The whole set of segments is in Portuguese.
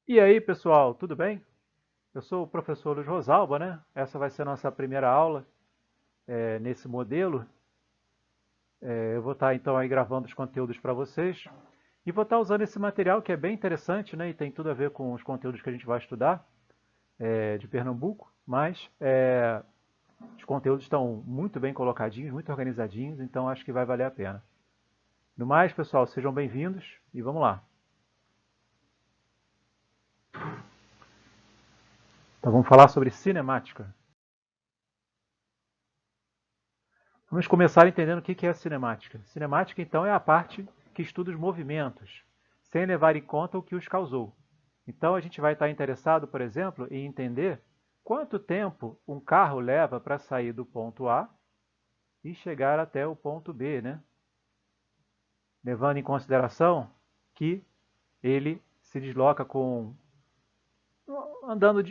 E aí, pessoal, tudo bem? Eu sou o professor Luiz Rosalba, né? Essa vai ser a nossa primeira aula nesse modelo. Eu vou estar então aí gravando os conteúdos para vocês e vou estar usando esse material que é bem interessante, né? E tem tudo a ver com os conteúdos que a gente vai estudar de Pernambuco, mas os conteúdos estão muito bem colocadinhos, muito organizadinhos, então acho que vai valer a pena. No mais, pessoal, sejam bem-vindos e vamos lá. Então vamos falar sobre cinemática. Vamos começar entendendo o que é a cinemática. Cinemática, então, é a parte que estuda os movimentos, sem levar em conta o que os causou. Então, a gente vai estar interessado, por exemplo, em entender quanto tempo um carro leva para sair do ponto A e chegar até o ponto B, né? Levando em consideração que ele se desloca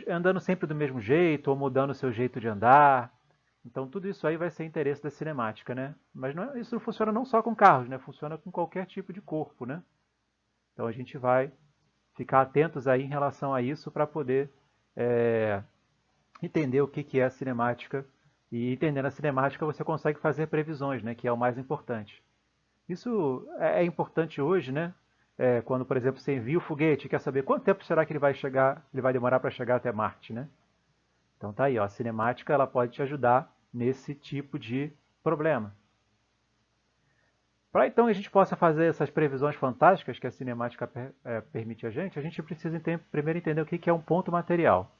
andando sempre do mesmo jeito ou mudando o seu jeito de andar. Então tudo isso aí vai ser interesse da cinemática, né? Mas isso funciona não só com carros, né? Funciona com qualquer tipo de corpo, né? Então a gente vai ficar atentos aí em relação a isso para poder é, entender o que é a cinemática. E entendendo a cinemática você consegue fazer previsões, né? Que é o mais importante. Isso é importante hoje, né? Quando, por exemplo, você envia o foguete e quer saber quanto tempo será que ele vai demorar para chegar até Marte, né? Então tá aí, ó, a cinemática ela pode te ajudar nesse tipo de problema. Para então a gente possa fazer essas previsões fantásticas que a cinemática permite a gente precisa primeiro entender o que é um ponto material.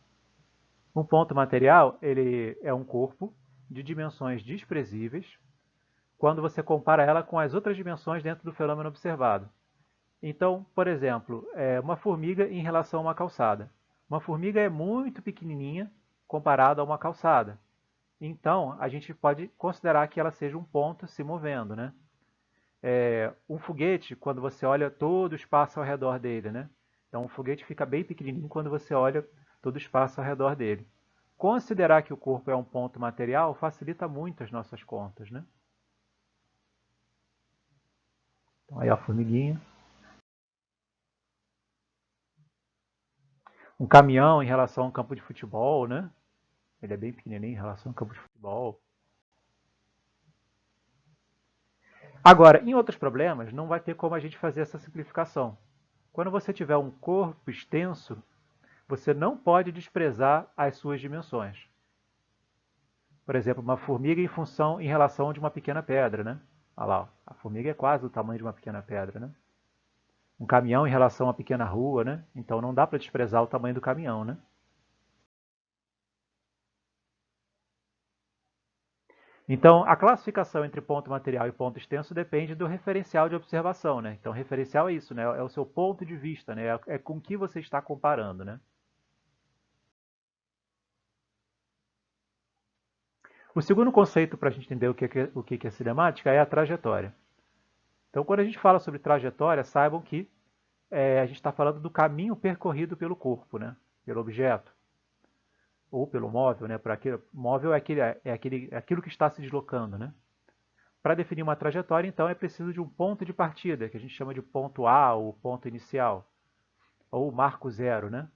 Um ponto material ele é um corpo de dimensões desprezíveis quando você compara ela com as outras dimensões dentro do fenômeno observado. Então, por exemplo, uma formiga em relação a uma calçada. Uma formiga é muito pequenininha comparada a uma calçada. Então, a gente pode considerar que ela seja um ponto se movendo, né? Um foguete, quando você olha todo o espaço ao redor dele, né? Então, um foguete fica bem pequenininho quando você olha todo o espaço ao redor dele. Considerar que o corpo é um ponto material facilita muito as nossas contas, né? Então, aí a formiguinha. Um caminhão em relação a um campo de futebol, né? Ele é bem pequenininho em relação ao campo de futebol. Agora, em outros problemas, não vai ter como a gente fazer essa simplificação. Quando você tiver um corpo extenso, você não pode desprezar as suas dimensões. Por exemplo, uma formiga em relação de uma pequena pedra, né? Olha lá, a formiga é quase o tamanho de uma pequena pedra, né? Um caminhão em relação a uma pequena rua, né? Então não dá para desprezar o tamanho do caminhão, né? Então, a classificação entre ponto material e ponto extenso depende do referencial de observação, né? Então, referencial é isso, né? É o seu ponto de vista, né? É com que você está comparando, né? O segundo conceito para a gente entender o que é cinemática é a trajetória. Então, quando a gente fala sobre trajetória, saibam que a gente está falando do caminho percorrido pelo corpo, né? Pelo objeto ou pelo móvel, né? Móvel é aquilo que está se deslocando, né? Para definir uma trajetória, então, é preciso de um ponto de partida, que a gente chama de ponto A ou ponto inicial, ou marco zero, né?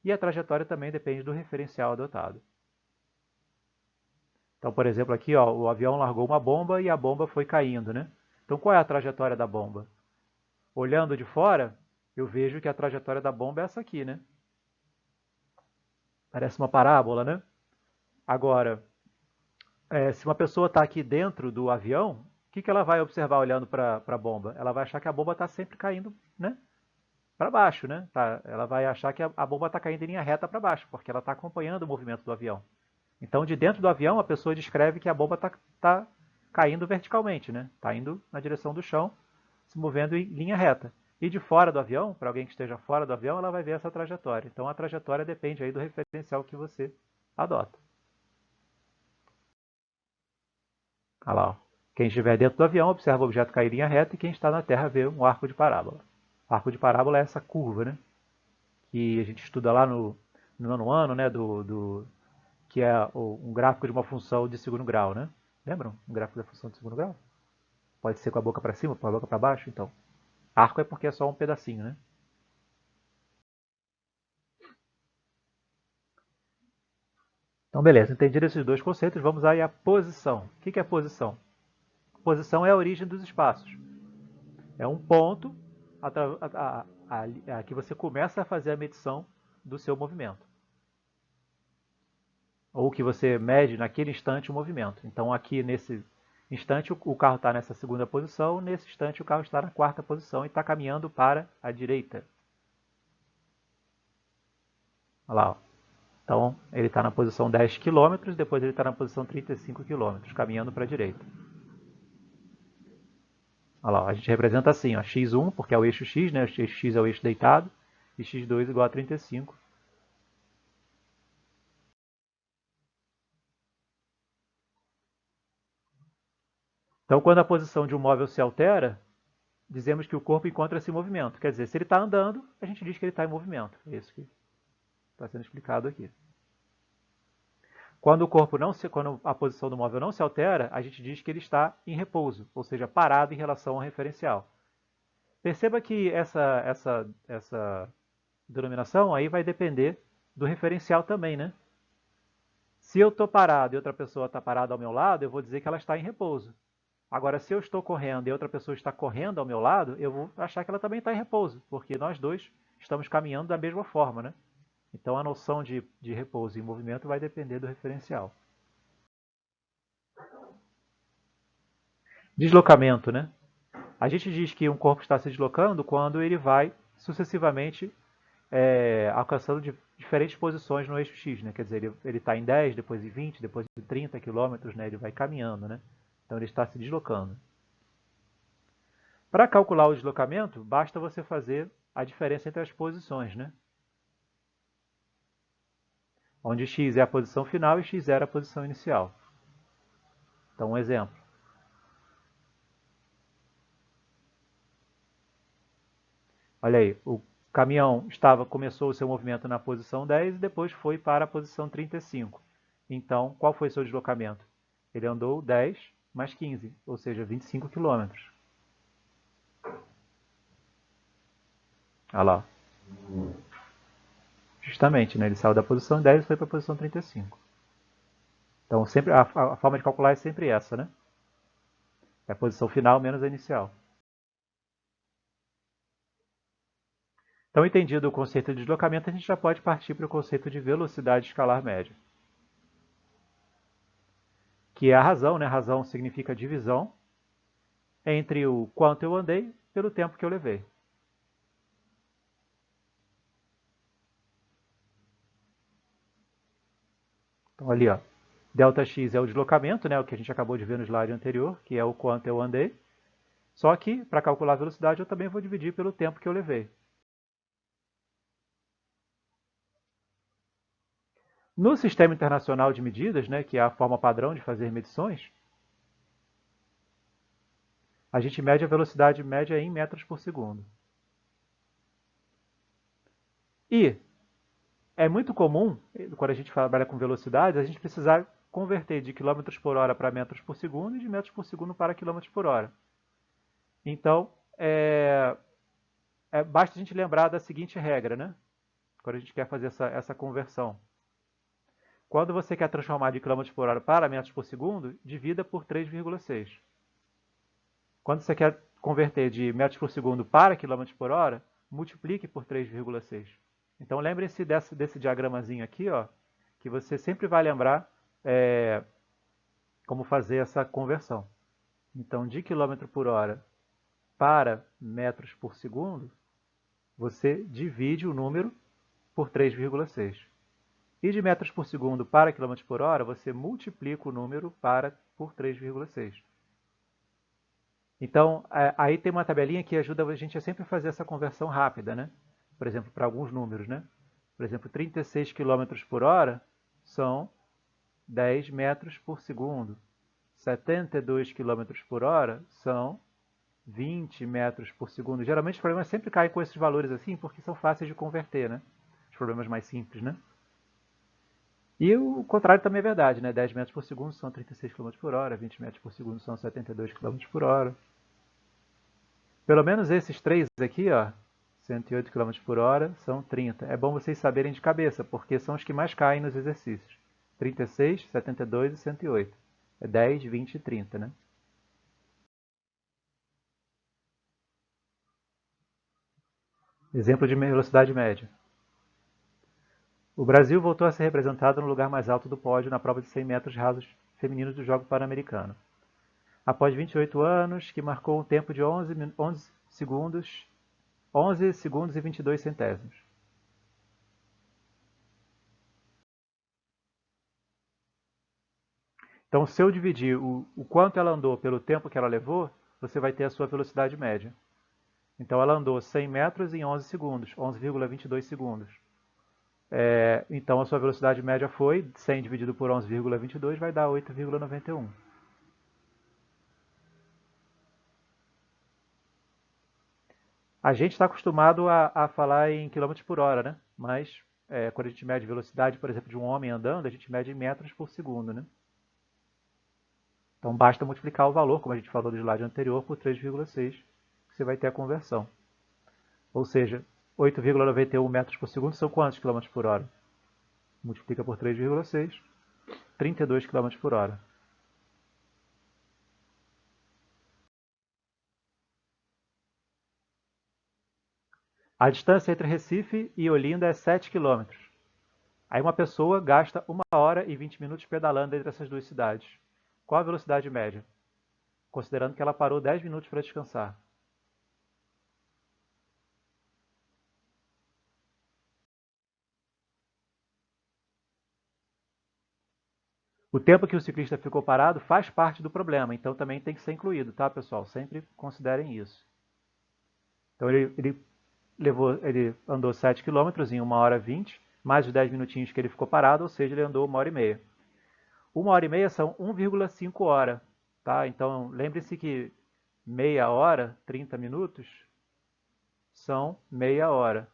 E a trajetória também depende do referencial adotado. Então, por exemplo, aqui, ó, o avião largou uma bomba e a bomba foi caindo, né? Então, qual é a trajetória da bomba? Olhando de fora, eu vejo que a trajetória da bomba é essa aqui, né? Parece uma parábola, né? Agora, se uma pessoa está aqui dentro do avião, o que ela vai observar olhando para a bomba? Ela vai achar que a bomba está sempre caindo, né? Para baixo, né? Ela vai achar que a bomba está caindo em linha reta para baixo, porque ela está acompanhando o movimento do avião. Então, de dentro do avião, a pessoa descreve que a bomba está caindo verticalmente, né? Está indo na direção do chão, se movendo em linha reta. E de fora do avião, para alguém que esteja fora do avião, ela vai ver essa trajetória. Então, a trajetória depende aí do referencial que você adota. Olha lá, ó. Quem estiver dentro do avião observa o objeto cair em linha reta e quem está na Terra vê um arco de parábola. O arco de parábola é essa curva, né? Que a gente estuda lá no nono ano, né? Que é um gráfico de uma função de segundo grau, né? Lembram? Um gráfico da função de segundo grau? Pode ser com a boca para cima, com a boca para baixo, então. Arco é porque é só um pedacinho, né? Então, beleza, entendido esses dois conceitos, vamos aí à posição. O que é posição? Posição é a origem dos espaços. É um ponto que você começa a fazer a medição do seu movimento. Ou que você mede naquele instante o movimento. Então, aqui nesse instante, o carro está nessa segunda posição, nesse instante, o carro está na quarta posição e está caminhando para a direita. Olha lá, ó. Então, ele está na posição 10 km, depois ele está na posição 35 km, caminhando para a direita. Olha lá, a gente representa assim, ó, x1, porque é o eixo x, né? O eixo x é o eixo deitado, e x2 igual a 35. Então, quando a posição de um móvel se altera, dizemos que o corpo encontra-se em movimento. Quer dizer, se ele está andando, a gente diz que ele está em movimento. É isso que está sendo explicado aqui. Quando a posição do móvel não se altera, a gente diz que ele está em repouso, ou seja, parado em relação ao referencial. Perceba que essa denominação aí vai depender do referencial também, né? Se eu estou parado e outra pessoa está parada ao meu lado, eu vou dizer que ela está em repouso. Agora, se eu estou correndo e outra pessoa está correndo ao meu lado, eu vou achar que ela também está em repouso, porque nós dois estamos caminhando da mesma forma, né? Então, a noção de repouso e movimento vai depender do referencial. Deslocamento, né? A gente diz que um corpo está se deslocando quando ele vai sucessivamente alcançando diferentes posições no eixo X, né? Quer dizer, ele está em 10, depois em 20, depois em 30 quilômetros, né? Ele vai caminhando, né? Então ele está se deslocando. Para calcular o deslocamento, basta você fazer a diferença entre as posições, né? Onde x é a posição final e x0 é a posição inicial. Então, um exemplo. Olha aí, o caminhão começou o seu movimento na posição 10 e depois foi para a posição 35. Então, qual foi o seu deslocamento? Ele andou 10 mais 15, ou seja, 25 quilômetros. Olha lá. Justamente, né? Ele saiu da posição 10 e foi para a posição 35. Então, sempre, a forma de calcular é sempre essa, né? É a posição final menos a inicial. Então, entendido o conceito de deslocamento, a gente já pode partir para o conceito de velocidade escalar média. Que é a razão, né? Razão significa divisão entre o quanto eu andei pelo tempo que eu levei. Então, ali, ó, ΔX é o deslocamento, né? O que a gente acabou de ver no slide anterior, que é o quanto eu andei. Só que, para calcular a velocidade, eu também vou dividir pelo tempo que eu levei. No Sistema Internacional de Medidas, né, que é a forma padrão de fazer medições, a gente mede a velocidade média em metros por segundo. E é muito comum, quando a gente trabalha com velocidade, a gente precisar converter de km por hora para metros por segundo e de metros por segundo para km por hora. Então, basta a gente lembrar da seguinte regra, né? Quando a gente quer fazer essa conversão. Quando você quer transformar de km por hora para metros por segundo, divida por 3,6. Quando você quer converter de metros por segundo para km por hora, multiplique por 3,6. Então lembre-se desse diagramazinho aqui, ó, que você sempre vai lembrar como fazer essa conversão. Então, de km por hora para metros por segundo, você divide o número por 3,6. E de metros por segundo para km por hora, você multiplica o número por 3,6. Então, aí tem uma tabelinha que ajuda a gente a sempre fazer essa conversão rápida, né? Por exemplo, para alguns números, né? Por exemplo, 36 km por hora são 10 metros por segundo. 72 km por hora são 20 metros por segundo. Geralmente os problemas sempre caem com esses valores assim, porque são fáceis de converter, né? Os problemas mais simples, né? E o contrário também é verdade, né? 10 metros por segundo são 36 km por hora, 20 metros por segundo são 72 km por hora. Pelo menos esses três aqui, ó, 108 km por hora são 30. É bom vocês saberem de cabeça, porque são os que mais caem nos exercícios. 36, 72 e 108. É 10, 20 e 30, né? Exemplo de velocidade média. O Brasil voltou a ser representado no lugar mais alto do pódio na prova de 100 metros rasos femininos do Jogo Pan-Americano. Após 28 anos, que marcou um tempo de 11 segundos e 22 centésimos. Então, se eu dividir o quanto ela andou pelo tempo que ela levou, você vai ter a sua velocidade média. Então, ela andou 100 metros em 11 segundos, 11,22 segundos. Então, a sua velocidade média foi 100 dividido por 11,22 vai dar 8,91. A gente está acostumado a falar em quilômetros por hora, né? Mas quando a gente mede velocidade, por exemplo, de um homem andando, a gente mede em metros por segundo, né? Então basta multiplicar o valor, como a gente falou no slide anterior, por 3,6, que você vai ter a conversão. Ou seja, 8,91 metros por segundo são quantos quilômetros por hora? Multiplica por 3,6, 32 km por hora. A distância entre Recife e Olinda é 7 km. Aí uma pessoa gasta 1 hora e 20 minutos pedalando entre essas duas cidades. Qual a velocidade média? Considerando que ela parou 10 minutos para descansar. O tempo que o ciclista ficou parado faz parte do problema, então também tem que ser incluído, tá, pessoal? Sempre considerem isso. Então ele andou 7 km em 1 hora e 20, mais os 10 minutinhos que ele ficou parado, ou seja, ele andou 1 hora e meia. 1 hora e meia são 1,5 hora, tá? Então lembre-se que meia hora, 30 minutos, são meia hora.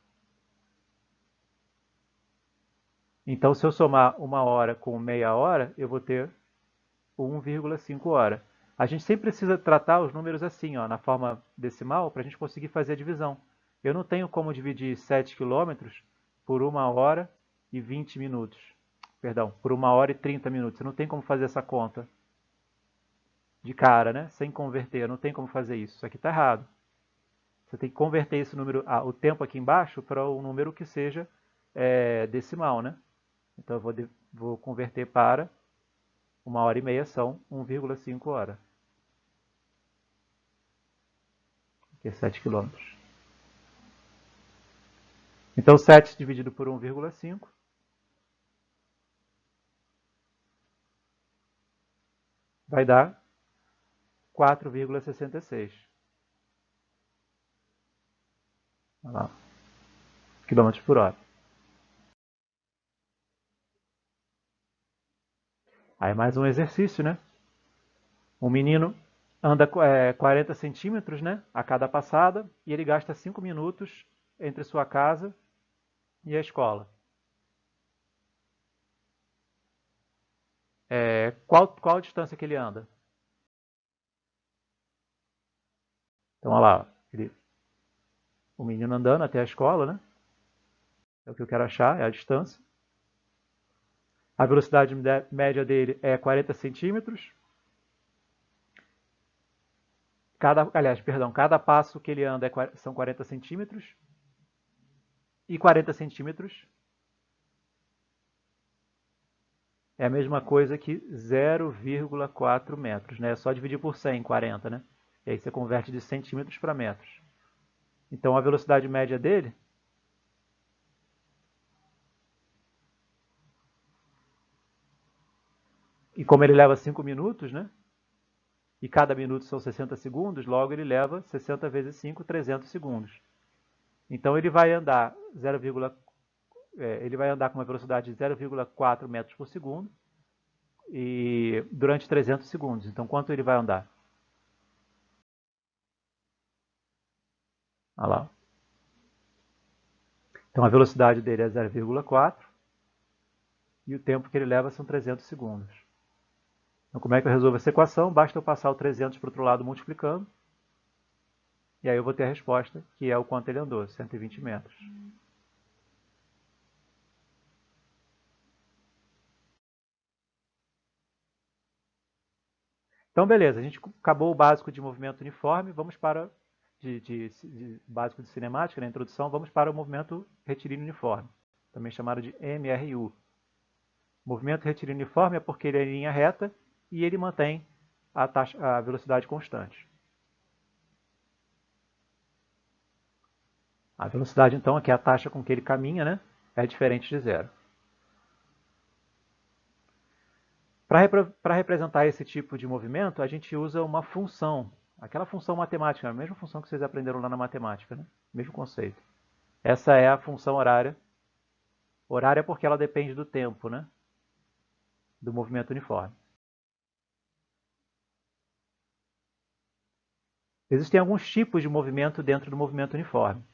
Então, se eu somar 1 hora com meia hora, eu vou ter 1,5 hora. A gente sempre precisa tratar os números assim, ó, na forma decimal, para a gente conseguir fazer a divisão. Eu não tenho como dividir 7 quilômetros por 1 hora e 20 minutos. Perdão, por 1 hora e 30 minutos. Eu não tenho como fazer essa conta de cara, né? Sem converter. Eu não tenho como fazer isso. Isso aqui está errado. Você tem que converter esse número, o tempo aqui embaixo, para um número que seja decimal, né? Então eu vou converter para 1 hora e meia são 1,5 hora. Que é 7 quilômetros. Então 7 dividido por 1,5 vai dar 4,66 quilômetros por hora. Aí mais um exercício, né? Um menino anda 40 centímetros, né, a cada passada e ele gasta 5 minutos entre sua casa e a escola. Qual a distância que ele anda? Então, olha lá, o menino andando até a escola, né? É o que eu quero achar, é a distância. A velocidade média dele é 40 centímetros. Cada passo que ele anda são 40 centímetros. E 40 centímetros é a mesma coisa que 0,4 metros, né? É só dividir por 100, 40, né? E aí você converte de centímetros para metros. Então a velocidade média dele e como ele leva 5 minutos, né? E cada minuto são 60 segundos, logo ele leva 60 vezes 5, 300 segundos. Então ele vai andar ele vai andar com uma velocidade de 0,4 metros por segundo e durante 300 segundos. Então quanto ele vai andar? Olha lá. Então a velocidade dele é 0,4 e o tempo que ele leva são 300 segundos. Então como é que eu resolvo essa equação? Basta eu passar o 300 para o outro lado multiplicando. E aí eu vou ter a resposta, que é o quanto ele andou, 120 metros. Então, beleza, a gente acabou o básico de movimento uniforme, vamos para básico de cinemática, na introdução, vamos para o movimento retilíneo uniforme, também chamado de MRU. Movimento retilíneo uniforme é porque ele é em linha reta e ele mantém a velocidade constante. A velocidade, então, que é a taxa com que ele caminha, né, é diferente de zero. Para representar esse tipo de movimento, a gente usa uma função, aquela função matemática, a mesma função que vocês aprenderam lá na matemática, né? Mesmo conceito. Essa é a função horária. Horária porque ela depende do tempo, né? Do movimento uniforme. Existem alguns tipos de movimento dentro do movimento uniforme.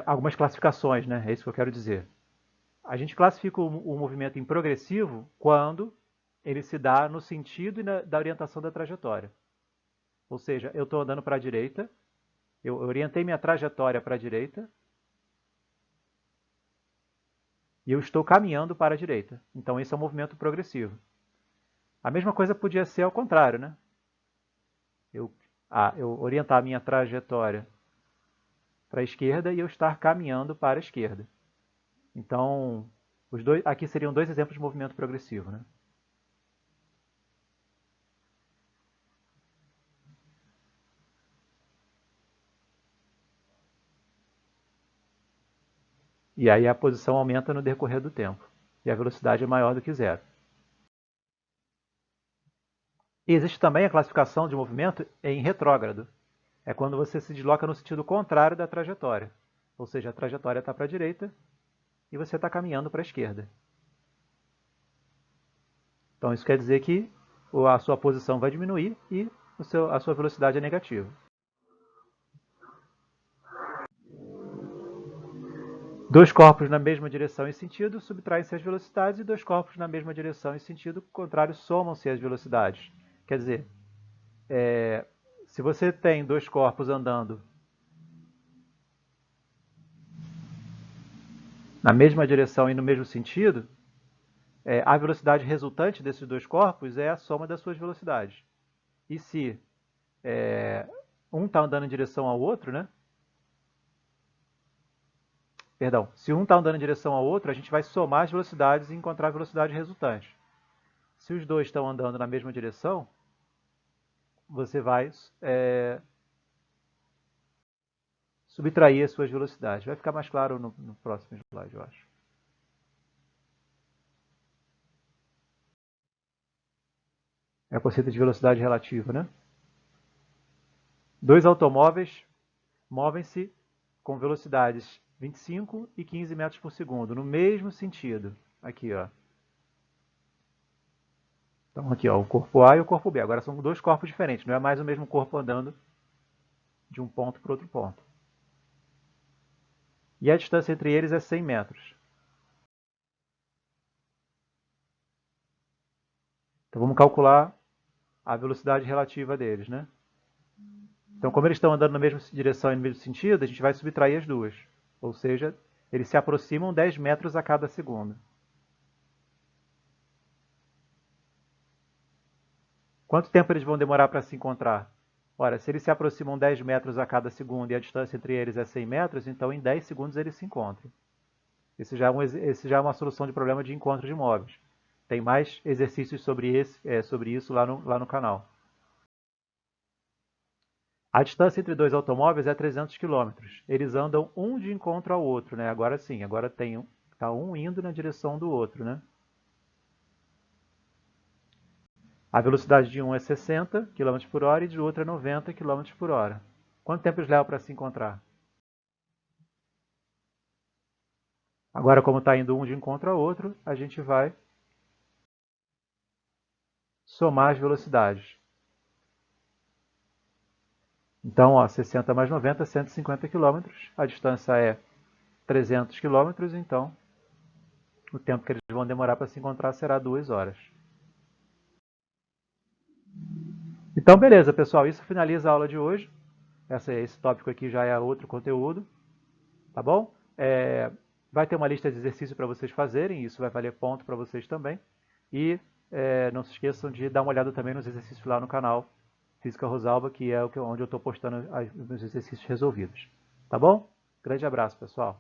Algumas classificações, né? É isso que eu quero dizer. A gente classifica o movimento em progressivo quando ele se dá no sentido da orientação da trajetória. Ou seja, eu estou andando para a direita, eu orientei minha trajetória para a direita e eu estou caminhando para a direita. Então, esse é um movimento progressivo. A mesma coisa podia ser ao contrário, né? Eu orientar a minha trajetória para a esquerda e eu estar caminhando para a esquerda. Então, aqui seriam dois exemplos de movimento progressivo, né? E aí a posição aumenta no decorrer do tempo. E a velocidade é maior do que zero. E existe também a classificação de movimento em retrógrado. É quando você se desloca no sentido contrário da trajetória. Ou seja, a trajetória está para a direita e você está caminhando para a esquerda. Então isso quer dizer que a sua posição vai diminuir e a sua velocidade é negativa. Dois corpos na mesma direção e sentido subtraem-se as velocidades e dois corpos na mesma direção e sentido contrário somam-se as velocidades. Quer dizer, se você tem dois corpos andando na mesma direção e no mesmo sentido, a velocidade resultante desses dois corpos é a soma das suas velocidades. E se um está andando em direção ao outro, né? Perdão, se um está andando em direção ao outro, a gente vai somar as velocidades e encontrar a velocidade resultante. Se os dois estão andando na mesma direção, você vai subtrair as suas velocidades. Vai ficar mais claro no próximo slide, eu acho. É o conceito de velocidade relativa, né? Dois automóveis movem-se com velocidades 25 e 15 metros por segundo, no mesmo sentido. Aqui, ó. Então, aqui, ó, o corpo A e o corpo B. Agora são dois corpos diferentes, não é mais o mesmo corpo andando de um ponto para outro ponto. E a distância entre eles é 100 metros. Então, vamos calcular a velocidade relativa deles, né? Então, como eles estão andando na mesma direção e no mesmo sentido, a gente vai subtrair as duas. Ou seja, eles se aproximam 10 metros a cada segundo. Quanto tempo eles vão demorar para se encontrar? Ora, se eles se aproximam 10 metros a cada segundo e a distância entre eles é 100 metros, então em 10 segundos eles se encontram. Esse já é uma solução de problema de encontro de móveis. Tem mais exercícios sobre isso lá no canal. A distância entre dois automóveis é 300 km. Eles andam um de encontro ao outro, né? Agora sim, agora tá um indo na direção do outro, né? A velocidade de um é 60 km por hora e de outro é 90 km por hora. Quanto tempo eles levam para se encontrar? Agora, como está indo um de encontro ao outro, a gente vai somar as velocidades. Então, ó, 60 mais 90, 150 km. A distância é 300 km, então o tempo que eles vão demorar para se encontrar será 2 horas. Então, beleza, pessoal. Isso finaliza a aula de hoje. Esse tópico aqui já é outro conteúdo. Tá bom? Vai ter uma lista de exercícios para vocês fazerem. Isso vai valer ponto para vocês também. E Não se esqueçam de dar uma olhada também nos exercícios lá no canal Física Rosalba, que é onde eu estou postando os meus exercícios resolvidos. Tá bom? Grande abraço, pessoal.